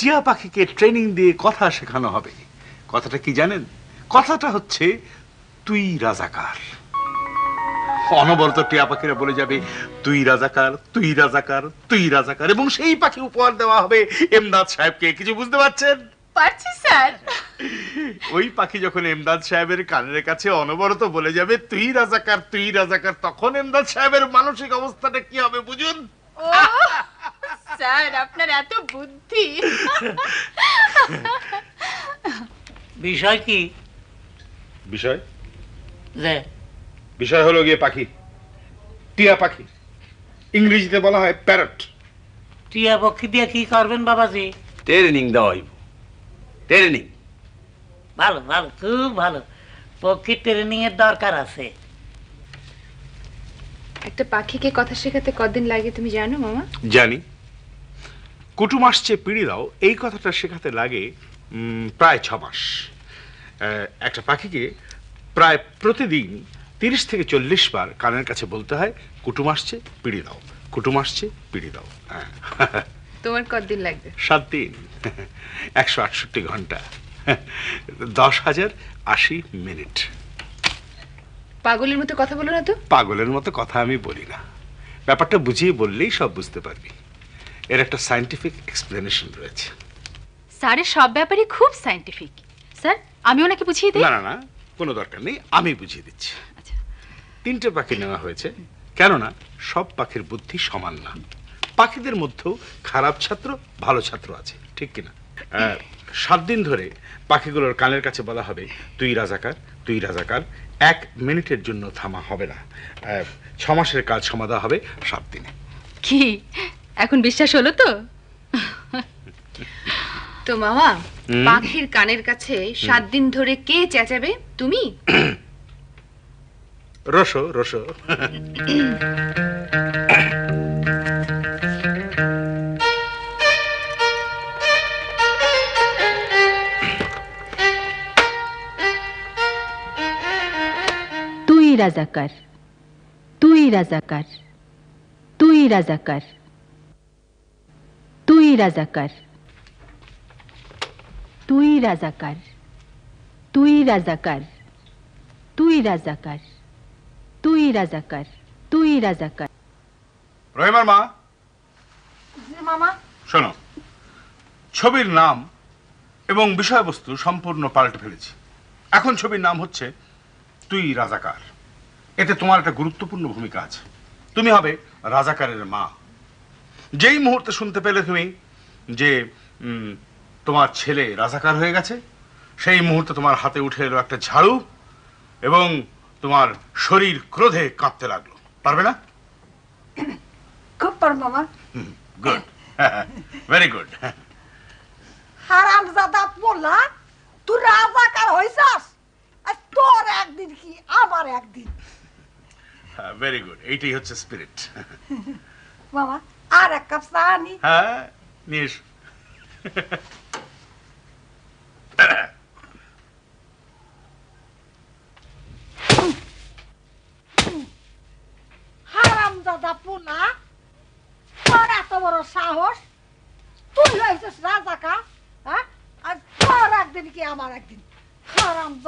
টিয়া পাখিকে ট্রেনিং দিয়ে কথা শেখানো হবে। কথাটা কি জানেন? কথাটা হচ্ছে তুই রাজাকার। অনবরত টিয়া পাখিরা বলে যাবে তুই রাজাকার, তুই রাজাকার, তুই রাজাকার, এবং সেই পাখি উপহার দেওয়া হবে এমদাদ সাহেবকে। কিছু বুঝতে পারছেন? পারছি স্যার। ওই পাখি যখন এমদাদ সাহেবের কানের কাছে অনবরত বলে যাবে তুই রাজাকার, তুই রাজাকার, তখন এমদাদ সাহেবের মানসিক অবস্থাটা কি হবে বুঝুন। ও স্যার, আপনার এত বুদ্ধি। বিষয় কি? বিষয় যে বিষয় হলো গিয়ে পাখি, টিয়া পাখি, ইংরেজিতে বলা হয় প্যারট। টিয়া পক্ষী দিয়ে কি করবেন বাবাজি? ট্রেনিং দেওয়া হইব। ট্রেনিং ভালো ভালো, খুব ভালো। পক্ষী ট্রেনিং এর দরকার আছে। একটা পাখিকে কথা শেখাতে কতদিন লাগে তুমি জানো মামা? জানি। কুটুম আসছে পিড়ি দাও, এই কথাটা শেখাতে লাগে প্রায় 6 মাস। একটা পাখিকে প্রায় প্রতিদিন 30 থেকে 40 বার কানের কাছে বলতে হয় কুটুম আসছে পিড়ি দাও, কুটুম আসছে পিড়ি দাও। তোমার কতদিন লাগবে? 7 দিন, 168 ঘন্টা, 10,080 মিনিট। পাগলের মতো কথা বলো না তো। পাগলের মতো কথা আমি বলি না, ব্যাপারটা বুঝিয়ে বললেই সব বুঝতে পারবি। এর একটা সায়েন্টিফিক এক্সপ্লেনেশন রয়েছে। স্যারের সব ব্যাপারই খুব সায়েন্টিফিক। স্যার, আমি ওনাকে বুঝিয়ে দিই? না না না, কোনো দরকার নেই, আমি বুঝিয়ে দিচ্ছি। আচ্ছা। 3টে পাখি নেওয়া হয়েছে, কেননা সব পাখির বুদ্ধি সমান না। পাখিদের মধ্যেও খারাপ ছাত্র, ভালো ছাত্র আছে, ঠিক কিনা? 7 দিন ধরে পাখিগুলোর কানের কাছে বলা হবে তুই রাজাকার, তুই রাজাকার। 1 মিনিটের জন্য থামা হবে না। 6 মাসের কাজ সমাধা হবে 7 দিনে। কি এখন বিশ্বাস হলো তো? তো মামা, পাখির কানের কাছে 7 দিন ধরে কে চেঁচাবে? তুমি? Rossouw Rossouw. তুই রাজাকার, তুই রাজাকার, তুই রাজাকার, তুই রাজাকার, তুই রাজাকার, তুই রাজাকার, তুই রাজাকার, তুই রাজাকার, তুই রাজাকার। রহিমার মা, মামা, শোনো, ছবির নাম এবং বিষয়বস্তু সম্পূর্ণ পাল্টে ফেলেছি। এখন ছবির নাম হচ্ছে তুই রাজাকার। এতে তোমার একটা গুরুত্বপূর্ণ ভূমিকা আছে। তুমি হবে রাজাকারের মা। যেই মুহূর্তে শুনতে পেলে তুমি যে তোমার ছেলে রাজাকার হয়ে গেছে, সেই মুহূর্তে তোমার হাতে উঠে এলো একটা ঝাড়ু এবং তোমার শরীর ক্রোধে কাঁপতে লাগলো। পারবে না? খুব পার মামা। Good, very good. হারামজাদা পোলা, তুই রাজাকার হইছাস, আর তোর একদিন কি আমার একদিন। ভেরি গুড, এইটাই হচ্ছে স্পিরিট। মামা, আর 1 কাপ চা আনি? হ্যাঁ, নিয়ে এসো। হারামজাদা পোলা, তোর এত বড় সাহস, তুই হইছিস রাজাকার, হ্যাঁ? আর তোর একদিন কি আমার একদিন। হারামজাদা।